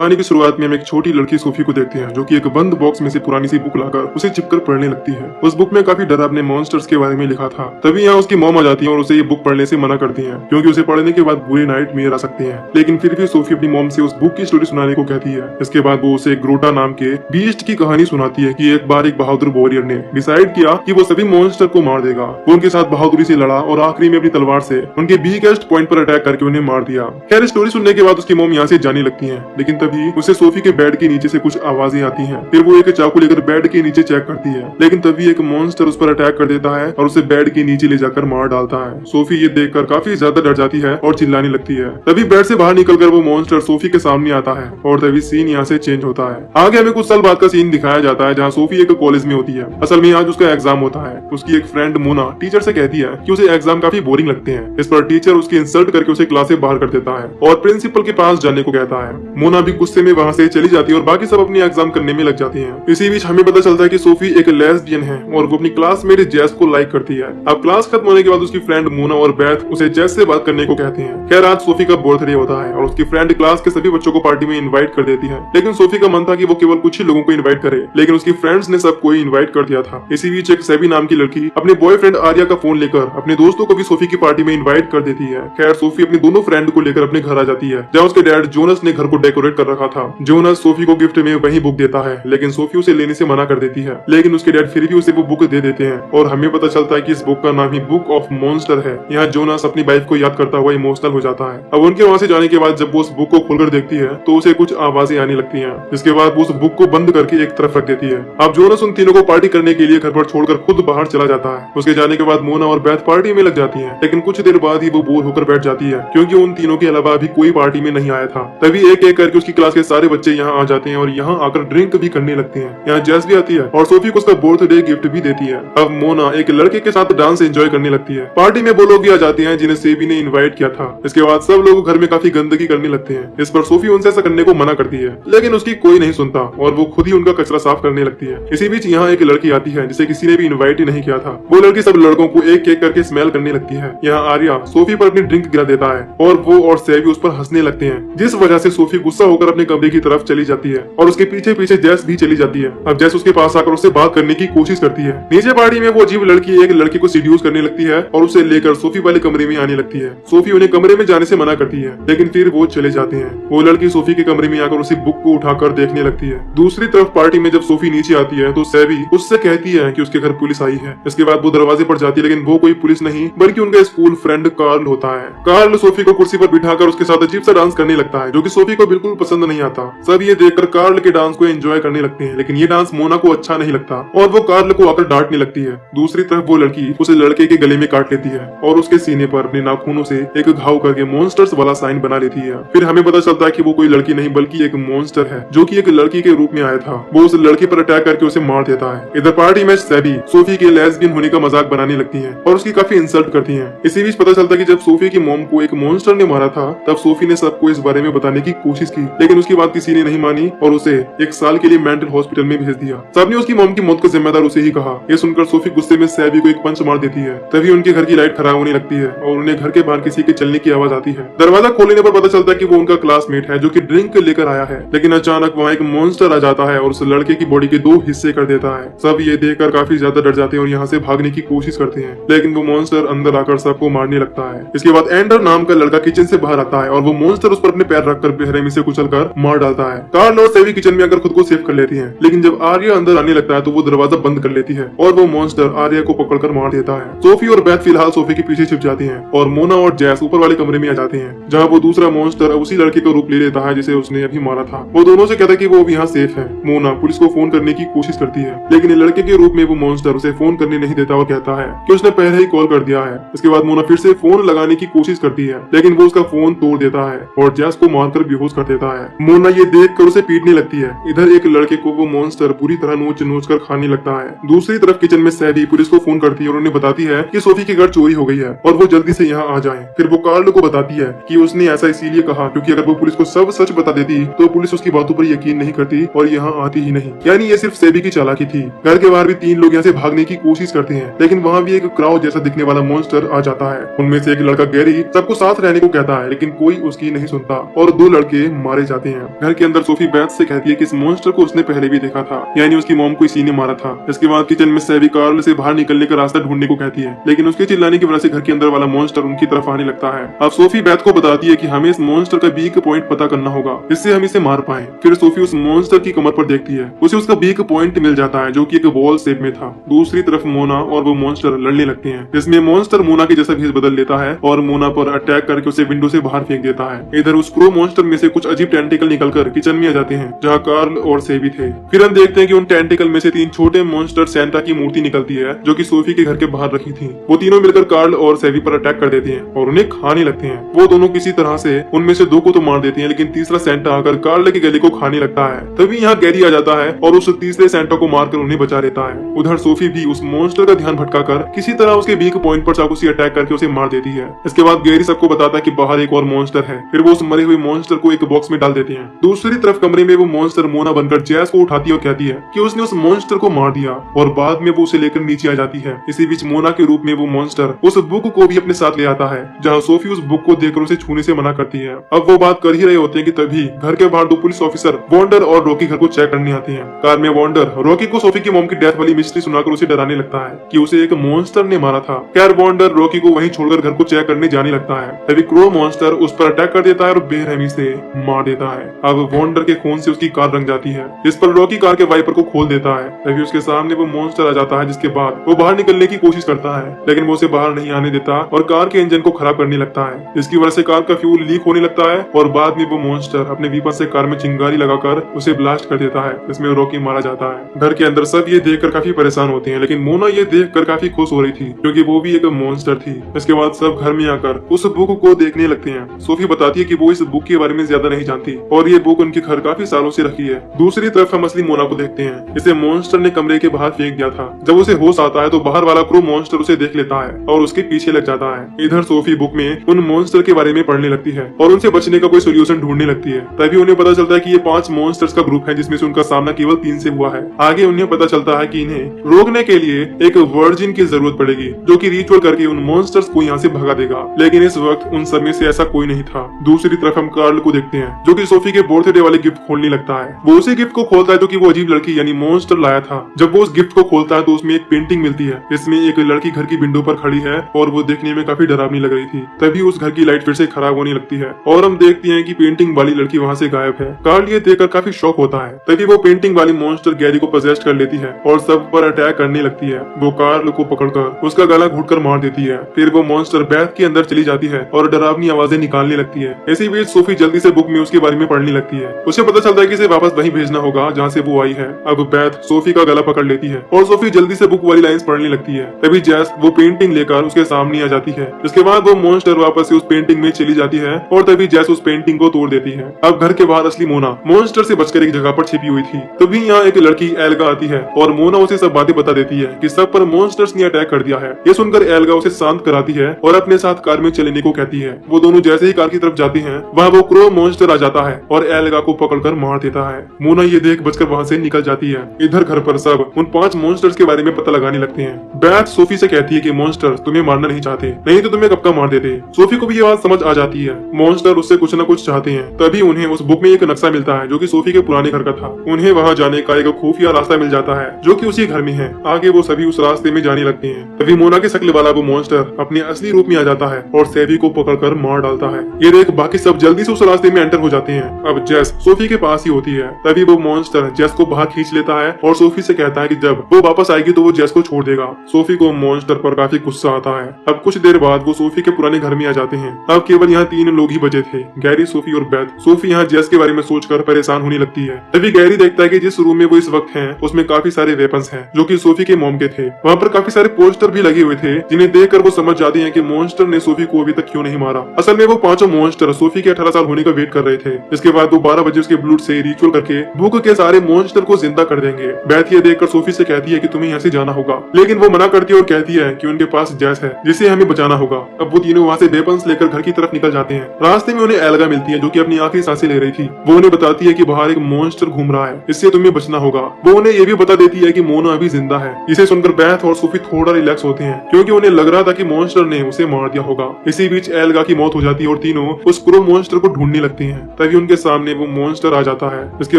कहानी की शुरुआत में हम एक छोटी लड़की सोफी को देखते हैं जो कि एक बंद बॉक्स में से पुरानी सी बुक लाकर उसे चिपकर पढ़ने लगती है। उस बुक में काफी डरावने मॉन्स्टर्स के बारे में लिखा था। तभी यहाँ उसकी मॉम आ जाती है और उसे ये बुक पढ़ने से मना करती है क्योंकि उसे पढ़ने के बाद बुरे नाइटमेयर आ सकते हैं। लेकिन फिर भी सोफी अपनी मॉम से उस बुक की स्टोरी सुनाने को कहती है। इसके बाद वो उसे ग्रोटा नाम के बीस्ट की कहानी सुनाती है कि एक बार एक बहादुर वॉरियर ने डिसाइड किया कि वो सभी मॉन्स्टर को मार देगा। वो उनके साथ बहादुरी से लड़ा और आखिरी में अपनी तलवार से उनके वीकेस्ट पॉइंट पर अटैक करके उन्हें मार दिया। खैर स्टोरी सुनने के बाद उसकी मॉम यहाँ से जाने लगती है, लेकिन तभी उसे सोफी के बेड के नीचे से कुछ आवाजें आती हैं। फिर वो एक चाकू लेकर बेड के नीचे चेक करती है, लेकिन तभी एक मॉन्स्टर उस पर अटैक कर देता है और उसे बेड के नीचे ले जाकर मार डालता है। सोफी ये देखकर काफी ज्यादा डर जाती है और चिल्लाने लगती है। तभी बेड से बाहर निकलकर वो मॉन्स्टर सोफी के सामने आता है और तभी सीन यहाँ से चेंज होता है। आगे हमें कुछ साल बाद का सीन दिखाया जाता है जहाँ सोफी एक कॉलेज में होती है। असल में आज उसका एग्जाम होता है। उसकी एक फ्रेंड मोना टीचर से कहती है कि उसे एग्जाम काफी बोरिंग लगते हैं। इस पर टीचर उसकी इंसल्ट करके उसे क्लास से बाहर कर देता है और प्रिंसिपल के पास जाने को कहता है। मोना भी गुस्से में वहाँ से चली जाती है और बाकी सब अपनी एग्जाम करने में लग जाती हैं। इसी बीच हमें पता चलता है कि सोफी एक लेस्बियन है और वो अपनी क्लासमेट जेस को लाइक करती है। अब क्लास खत्म होने के बाद उसकी फ्रेंड मोना और बेथ उसे जेस से बात करने को कहते हैं। खैर आज सोफी का बर्थडे होता है और उसकी फ्रेंड क्लास के सभी बच्चों को पार्टी में इनवाइट कर देती है, लेकिन सोफी का मन था कि वो केवल कुछ ही लोगों को इनवाइट करे, लेकिन उसकी फ्रेंड्स ने सबको ही इनवाइट कर दिया था। इसी बीच एक सेबी नाम की लड़की अपने बॉयफ्रेंड आर्या का फोन लेकर अपने दोस्तों को भी सोफी की पार्टी में इनवाइट कर देती है। खैर सोफी अपने दोनों फ्रेंड को लेकर अपने घर आ जाती है जहाँ उसके डैड जोनस ने घर को डेकोरेट कर रखा था। जोनस सोफी को गिफ्ट में वही बुक देता है, लेकिन सोफी उसे लेने से मना कर देती है, लेकिन उसके डैड फिर भी उसे वो बुक दे देते हैं और हमें पता चलता है कि इस बुक का नाम ही बुक ऑफ मॉन्स्टर है। यहाँ जोनास अपनी वाइफ को याद करता हुआ इमोशनल हो जाता है। अब उनके वहाँ से जाने के बाद जब वो उस बुक को खोलकर देखती है तो उसे कुछ आवाजें आने लगती हैं, जिसके बाद वो उस बुक को बंद करके एक तरफ रख देती है। अब जोनास उन तीनों को पार्टी करने के लिए घर पर छोड़कर खुद बाहर चला जाता है। उसके जाने के बाद मोना और बैथ पार्टी में लग जाती है, लेकिन कुछ देर बाद ही वो बोर होकर बैठ जाती है क्योंकि उन तीनों के अलावा अभी कोई पार्टी में नहीं आया था। तभी एक एक करके उसकी क्लास के सारे बच्चे यहाँ आ जाते हैं और यहाँ आकर ड्रिंक भी करने लगते हैं। यहाँ जेस भी आती है और सोफी को उसका बर्थडे गिफ्ट भी देती है। अब मोना एक लड़के के साथ डांस एंजॉय करने लगती है। पार्टी में वो लोग भी आ जाते हैं जिन्हें सेबी ने इनवाइट किया था। इसके बाद सब लोग घर में काफी गंदगी करने लगते हैं। इस पर सोफी उनसे ऐसा करने को मना करती है, लेकिन उसकी कोई नहीं सुनता और वो खुद ही उनका कचरा साफ करने लगती है। इसी बीच यहाँ एक लड़की आती है जिसे किसी ने भी इन्वाइट ही नहीं किया था। वो लड़की सब लड़कों को एक एक करके स्मेल करने लगती है। यहाँ आर्या सोफी पर अपनी ड्रिंक गिरा देता है और वो और सेबी उस पर हंसने लगते हैं, जिस वजह से सोफी गुस्सा होकर अपने कमरे की तरफ चली जाती है और उसके पीछे पीछे जेस भी चली जाती है। अब जेस उसके पास आकर उससे बात करने की कोशिश करती है। नीचे पार्टी में वो अजीब लड़की एक लड़के को सीड्यूस करने लगती है और उसे लेकर सोफी वाले कमरे में आने लगती है। सोफी उन्हें कमरे में जाने से मना करती है, लेकिन फिर वो चले जाते हैं। वो लड़की सोफी के कमरे में आकर उसी बुक को उठाकर देखने लगती है। दूसरी तरफ पार्टी में जब सोफी नीचे आती है तो सेबी उससे कहती है कि उसके घर पुलिस आई है। इसके बाद वो दरवाजे पर जाती है, लेकिन वो कोई पुलिस नहीं बल्कि उनका स्कूल फ्रेंड कार्ल होता है। कार्ल सोफी को कुर्सी पर बिठाकर उसके साथ अजीब सा डांस करने लगता है जो कि सोफी को बिल्कुल पसंद नहीं आता। सब ये देखकर कार्ल के डांस को एंजॉय करने लगते हैं, लेकिन ये डांस मोना को अच्छा नहीं लगता और वो कार्ल को आकर डांटने लगती है। दूसरी तरफ वो लड़की उसे लड़के के गले में काट लेती है और उसके सीने पर अपने नाखूनों से एक घाव करके मॉन्स्टर्स वाला साइन बना लेती है। फिर हमें पता चलता है कि वो कोई लड़की नहीं बल्कि एक मॉन्स्टर है जो कि एक लड़की के रूप में आया था। वो उस लड़के पर अटैक करके उसे मार देता है। इधर पार्टी में सेबी सोफी के लेस्बियन होने का मजाक बनाने लगती है और उसकी काफी इंसल्ट करती है। इसी बीच पता चलता है कि जब सोफी की मॉम को एक मॉन्स्टर ने मारा था तब सोफी ने सबको इस बारे में बताने की कोशिश की, लेकिन उसकी बात किसी ने नहीं मानी और उसे एक साल के लिए मेंटल हॉस्पिटल में भेज दिया। सबने उसकी मॉम की मौत का जिम्मेदार उसे ही कहा। ये सुनकर सोफी गुस्से में सेबी को एक पंच मार देती है। तभी उनके घर की लाइट खराब होने लगती है और उन्हें घर के बाहर किसी के चलने की आवाज आती है। दरवाजा खोलने पर पता चलता है कि वो उनका क्लासमेट है जो कि ड्रिंक लेकर आया है, लेकिन अचानक वहाँ एक मॉन्स्टर आ जाता है और उस लड़के की बॉडी के 2 हिस्से कर देता है। सब ये देखकर काफी ज्यादा डर जाते हैं और यहाँ से भागने की कोशिश करते हैं, लेकिन वो मॉन्स्टर अंदर आकर सबको मारने लगता है। इसके बाद एंडर नाम का लड़का किचन से बाहर आता है और वो मॉन्स्टर उस पर अपने पैर रखकर बेरहमी से कुचलकर मार डालता है। कार्ल और सेबी किचन में आकर खुद को सेव कर लेती हैं, लेकिन जब आर्या अंदर आने लगता है तो वो दरवाजा बंद कर लेती है और वो मॉन्स्टर आर्या को पकड़कर मार देता है। सोफी और बैथ फिलहाल सोफी के पीछे छिप जाती हैं और मोना और जैस ऊपर वाले कमरे में आ जाते हैं जहाँ वो दूसरा मॉन्स्टर उसी लड़के का रूप ले लेता है जिसे उसने अभी मारा था। वो दोनों से कहता है कि वो अब यहाँ सेफ है। मोना पुलिस को फोन करने की कोशिश करती है, लेकिन लड़के के रूप में वो मॉन्स्टर उसे फोन करने नहीं देता और कहता है कि उसने पहले ही कॉल कर दिया है। इसके बाद मोना फिर से फोन लगाने की कोशिश करती है, लेकिन वो उसका फोन तोड़ देता है और जैस को मारकर बेहोश कर देता है। मोना ये देखकर उसे पीटने लगती है। इधर एक लड़के को वो मॉन्स्टर पूरी तरह नोच नोच कर खाने लगता है। दूसरी तरफ किचन में सेबी पुलिस को फोन करती है और उन्हें बताती है कि सोफी के घर चोरी हो गई है और वो जल्दी से यहाँ आ जाएं। फिर वो कार्ल को बताती है कि उसने ऐसा इसीलिए कहा क्योंकि अगर वो पुलिस को सब सच बता देती तो पुलिस उसकी बातों पर यकीन नहीं करती और यहाँ आती ही नहीं। यानी ये सिर्फ सेबी की चालाकी थी। घर के बाहर भी 3 लोग यहाँ से भागने की कोशिश करते हैं, लेकिन वहाँ भी एक क्राउ जैसा दिखने वाला मॉन्स्टर आ जाता है। उनमें से एक लड़का गैरी सबको साथ रहने को कहता है, लेकिन कोई उसकी नहीं सुनता और 2 लड़के मारे मारे जाते हैं। घर के अंदर सोफी बेथ से कहती है कि इस मॉन्स्टर को उसने पहले भी देखा था, यानी उसकी मॉम को इसी ने मारा था। इसके बाद किचन में सैवी कार्ल से बाहर निकलने का रास्ता ढूंढने को कहती है, लेकिन उसके चिल्लाने की वजह से घर के अंदर वाला मॉन्स्टर उनकी तरफ आने लगता है। अब सोफी बेथ को बताती है कि हमें इस मॉन्स्टर का वीक पॉइंट पता करना होगा, इससे हम इसे मार पाए। फिर सोफी उस मॉन्स्टर की कमर पर देखती है, उसे उसका वीक पॉइंट मिल जाता है जो कि एक बॉल शेप में था। दूसरी तरफ मोना और वो मॉन्स्टर लड़ने लगते हैं, जिसमें मॉन्स्टर मोना के जैसा भेष बदल लेता है और मोना पर अटैक करके उसे विंडो से बाहर फेंक देता है। इधर उस क्रो मॉन्स्टर में से कुछ अजीब टेंटिकल निकलकर किचन में आ जाते हैं, जहाँ कार्ल और सेवी थे। फिर हम देखते हैं कि उन टेंटिकल में से 3 छोटे मॉन्स्टर सैंटा की मूर्ति निकलती है, जो कि सोफी के घर के बाहर रखी थी। वो तीनों मिलकर कार्ल और सेवी पर अटैक कर देते हैं और उन्हें खाने लगते हैं। वो दोनों किसी तरह से उनमें से 2 को तो मार देते हैं, लेकिन तीसरा सैंटा आकर कार्ल के गले को खाने लगता है। तभी यहाँ गैरी आ जाता है और उस तीसरे सैंटा को मारकर उन्हें बचा लेता है। उधर सोफी भी उस मॉन्स्टर का ध्यान भटकाकर किसी तरह उसके वीक पॉइंट पर चाकू से अटैक करके उसे मार देती है। इसके बाद गैरी सबको बताता है कि बाहर एक और मॉन्स्टर है। फिर वो उस मरे हुए मॉन्स्टर को एक बॉक्स में डाल देते हैं। दूसरी तरफ कमरे में वो मॉन्स्टर मोना बनकर जैस को उठाती है और कहती है कि उसने उस मॉन्स्टर को मार दिया, और बाद में वो उसे लेकर नीचे आ जाती है। इसी बीच मोना के रूप में वो मॉन्स्टर उस बुक को भी अपने साथ ले आता है, जहाँ सोफी उस बुक को देखकर उसे छूने से मना करती है। अब वो बात कर ही रहे होते हैं कि तभी घर के बाहर 2 पुलिस ऑफिसर वॉन्डर और रॉकी घर को चेक करने आते हैं। कार में वॉन्डर रॉकी को सोफी की मॉम की डेथ वाली मिस्ट्री सुनाकर उसे डराने लगता है कि उसे एक मॉन्स्टर ने मारा था। खैर वॉन्डर रॉकी को वहीं छोड़कर घर को चेक करने जाने लगता है। तभी क्रो मॉन्स्टर उस पर अटैक कर देता है और बेरहमी से मार देता है। अब वॉन्डर के खून से उसकी कार रंग जाती है, जिस पर रॉकी कार के वाइपर को खोल देता है। तभी उसके सामने वो मॉन्स्टर आ जाता है, जिसके बाद वो बाहर निकलने की कोशिश करता है, लेकिन वो उसे बाहर नहीं आने देता और कार के इंजन को खराब करने लगता है, जिसकी वजह से कार का फ्यूल लीक होने लगता है। और बाद में वो मॉन्स्टर अपने वीपन से कार में चिंगारी लगाकर उसे ब्लास्ट कर देता है, जिसमें रॉकी मारा जाता है। घर के अंदर सब ये देखकर काफी परेशान होते हैं, लेकिन मोना ये देखकर काफी खुश हो रही थी, क्योंकि वो भी एक मॉन्स्टर थी। इसके बाद सब घर में आकर उस बुक को देखने लगते हैं। सोफी बताती है कि वो इस बुक के बारे में ज्यादा नहीं जानती और ये बुक उनके घर काफी सालों से रखी है। दूसरी तरफ हम असली मोना को देखते हैं। इसे मॉन्स्टर ने कमरे के बाहर फेंक दिया था। जब उसे होश आता है तो बाहर वाला क्रो मॉन्स्टर उसे देख लेता है और उसके पीछे लग जाता है। इधर सोफी बुक में उन मॉन्स्टर के बारे में पढ़ने लगती है और उनसे बचने का कोई सोल्यूशन ढूंढने लगती है। तभी उन्हें पता चलता है कि ये 5 मॉन्स्टर्स का ग्रुप है, जिसमें से उनका सामना केवल 3 से हुआ है। आगे उन्हें पता चलता है कि इन्हें रोकने के लिए एक वर्जिन की जरूरत पड़ेगी, जो कि रिचुअल करके उन मॉन्स्टर्स को यहाँ से भगा देगा। लेकिन इस वक्त उन सब में से ऐसा कोई नहीं था। दूसरी तरफ हम कार्ल को देखते हैं, जो कि सोफी के बर्थडे वाले गिफ्ट खोलने लगता है। वो उसी गिफ्ट को खोलता है जो कि वो अजीब लड़की यानी मॉन्स्टर लाया था। जब वो उस गिफ्ट को खोलता है तो उसमें एक पेंटिंग मिलती है, जिसमें एक लड़की घर की विंडो पर खड़ी है और वो देखने में काफी डरावनी लग रही थी। तभी उस घर की लाइट फिर से खराब होने लगती है और हम देखते हैं कि पेंटिंग वाली लड़की वहाँ से गायब है। कार्ल ये देखकर काफी शॉक होता है। तभी वो पेंटिंग वाली मॉन्स्टर गैरी को पोजेस्ट कर लेती है और सब पर अटैक करने लगती है। वो कार्ल को पकड़कर उसका गला घुटकर मार देती है। फिर वो मॉन्स्टर बैथ के अंदर चली जाती है और डरावनी आवाजें निकालने लगती है। इसी बीच सोफी जल्दी से बुक में उसके बारे में पढ़ने लगती है। उसे पता चलता है कि इसे वापस वहीं भेजना होगा जहाँ से वो आई है। अब बैथ सोफी का गला पकड़ लेती है और सोफी जल्दी से बुक वाली लाइंस पढ़ने लगती है। तभी जैस वो पेंटिंग लेकर उसके सामने आ जाती है। इसके बाद वो मॉन्स्टर वापस से उस पेंटिंग में चली जाती है और तभी जैस उस पेंटिंग को तोड़ देती है। अब घर के बाहर असली मोना मॉन्स्टर से बचकर एक जगह पर छिपी हुई थी। तभी यहाँ एक लड़की एल्गा आती है और मोना उसे सब बातें बता देती है कि सब पर मॉन्स्टर्स ने अटैक कर दिया है। ये सुनकर एल्गा उसे शांत कराती है और अपने साथ कार में चलने को कहती है। वो दोनों जैसे ही कार की तरफ जाती हैं, वहाँ वो क्रो मॉन्स्टर आ जाता है और एल्गा को पकड़कर मार देता है। मोना ये देख बचकर वहाँ से निकल जाती है। इधर घर पर सब उन 5 मॉन्स्टर्स के बारे में पता लगाने लगते हैं। बैथ सोफी से कहती है कि मॉन्स्टर तुम्हें मारना नहीं चाहते, नहीं तो तुम्हें कब का मार देते। सोफी को भी ये बात समझ आ जाती है। मॉन्स्टर उससे कुछ न कुछ चाहते हैं। तभी उन्हें उस बुक में एक नक्शा मिलता है जो कि सोफी के पुराने घर का था। उन्हें वहाँ जाने का एक खुफिया रास्ता मिल जाता है जो कि उसी घर में है। आगे वो सभी उस रास्ते में जाने लगते हैं। तभी मोना के शक्ल वाला वो मॉन्स्टर अपने असली रूप में आ जाता है और सेवी को पकड़कर मार डालता है। ये देख बाकी सब जल्दी से उस रास्ते में एंटर हो जाते हैं। अब जेस सोफी के पास ही होती है। तभी वो मॉन्स्टर जेस को बाहर खींच लेता है और सोफी से कहता है कि जब वो वापस आएगी तो वो जेस को छोड़ देगा। सोफी को मॉन्स्टर पर काफी गुस्सा आता है। अब कुछ देर बाद वो सोफी के पुराने घर में आ जाते हैं। अब केवल यहाँ 3 लोग ही बचे थे, गैरी, सोफी और बैथ। सोफी यहाँ जेस के बारे में सोचकर परेशान होने लगती है। तभी गैरी देखता है कि जिस रूम में वो इस वक्त है उसमें काफी सारे वेपन्स हैं जो कि सोफी के मॉम के थे। वहाँ पर काफी सारे पोस्टर भी लगे हुए थे जिन्हें देखकर वो समझ जाती हैं कि मॉन्स्टर ने सोफी को अभी तक क्यों नहीं मारा। असल में वो 5 मॉन्स्टर सोफी के 18 साल होने का वेट कर रहे थे। इसके बाद वो 12 बजे उसके ब्लड से रिचुअल करके बुक के सारे मॉन्स्टर को जिंदा कर देंगे। बैथ ये देखकर सोफी से कहती है कि तुम्हें यहाँ से जाना होगा, लेकिन वो मना करती है और कहती है कि उनके पास जैस है जिसे हमें बचाना होगा। अब वो तीनों वहाँ से वेपन्स लेकर घर की तरफ निकल जाते हैं। रास्ते में उन्हें एल्गा मिलती है जो कि अपनी आखिरी सांसें ले रही थी। वो उन्हें बताती है कि बाहर एक मॉन्स्टर घूम रहा है, इससे तुम्हें बचना होगा। वो उन्हें ये भी बता देती है कि मोना अभी जिंदा है। इसे सुनकर बैथ और सोफी थोड़ा रिलैक्स होते हैं क्योंकि उन्हें लग रहा था कि मॉन्स्टर ने उसे मार दिया होगा। इसी बीच एल्गा की मौत हो जाती है और तीनों उस क्रो मॉन्स्टर को ढूंढने लगते हैं। तभी उनके सामने वो मॉन्स्टर आ जाता है। इसके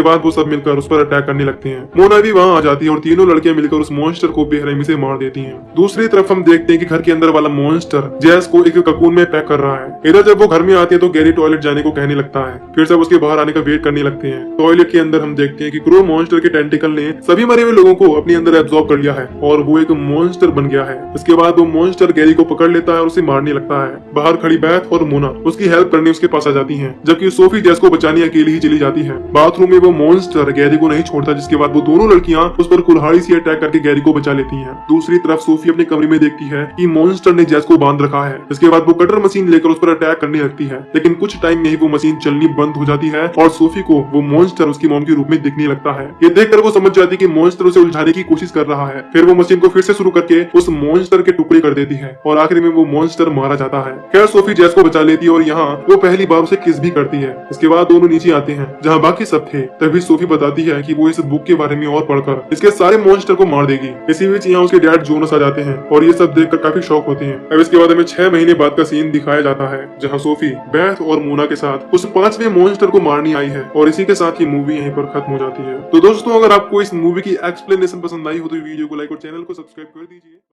बाद वो सब मिलकर उस पर अटैक करने लगते हैं। मोना भी वहाँ आ जाती है और तीनों लड़कियां मिलकर उस मॉन्स्टर को बेरहमी से मार देती हैं। दूसरी तरफ हम देखते हैं कि घर के अंदर वाला मॉन्स्टर जैस को एक ककून में पैक कर रहा है। इधर जब वो घर में आती है तो गैरी टॉयलेट जाने को कहने लगता है। फिर सब उसके बाहर आने का वेट करने लगते हैं। टॉयलेट के अंदर हम देखते हैं कि क्रो मॉन्स्टर के टेंटिकल ने सभी मरे हुए लोगों को अपने अंदर एब्जॉर्ब कर लिया है और वो एक मॉन्स्टर बन गया है। इसके बाद वो मॉन्स्टर गैरी को पकड़ लेता है और उसे मारने लगता है। बाहर खड़ी बैथ और मोना उसकी हेल्प करने उसके पास आ जाती हैं, जबकि सोफी जैस को बचाने अकेली ही चली जाती है। बाथरूम में वो मॉन्स्टर गैरी को नहीं छोड़ता, जिसके बाद वो दोनों लड़कियां उस पर कुल्हाड़ी से अटैक करके गैरी को बचा लेती हैं। दूसरी तरफ सोफी अपने कमरे में देखती है कि मॉन्स्टर ने जैस को बांध रखा है। इसके बाद वो कटर मशीन लेकर उस पर अटैक करने लगती है, लेकिन कुछ टाइम में ही वो मशीन चलनी बंद हो जाती है और सोफी को वो मॉन्स्टर उसकी मॉम के रूप में दिखने लगता है। ये देखकर वो समझ जाती है कि मॉन्स्टर उसे उलझाने की कोशिश कर रहा है। फिर वो मशीन को फिर से शुरू करके उस मॉन्स्टर के टुकड़े कर देती है और आखिर में वो मॉन्स्टर मारा जाता है। खैर सोफी जैस को बचा लेती है और यहाँ वो पहली बार उसे किस भी करती है। इसके बाद दोनों नीचे आते हैं जहाँ बाकी सब थे। तभी सोफी बताती है कि वो इस बुक के बारे में और पढ़कर इसके सारे मॉन्स्टर को मार देगी। इसी बीच यहाँ उसके डैड जोनस आ जाते हैं और ये सब देखकर काफी शॉक होते हैं। अब इसके बाद हमें 6 महीने बाद का सीन दिखाया जाता है जहाँ सोफी बैथ और मोना के साथ उस 5वें मॉन्स्टर को मारने आई है और इसी के साथ ये मूवी यहीं पर खत्म हो जाती है। तो दोस्तों अगर आपको इस मूवी की एक्सप्लेनेशन पसंद आई हो तो वीडियो को लाइक और चैनल को सब्सक्राइब कर दीजिए।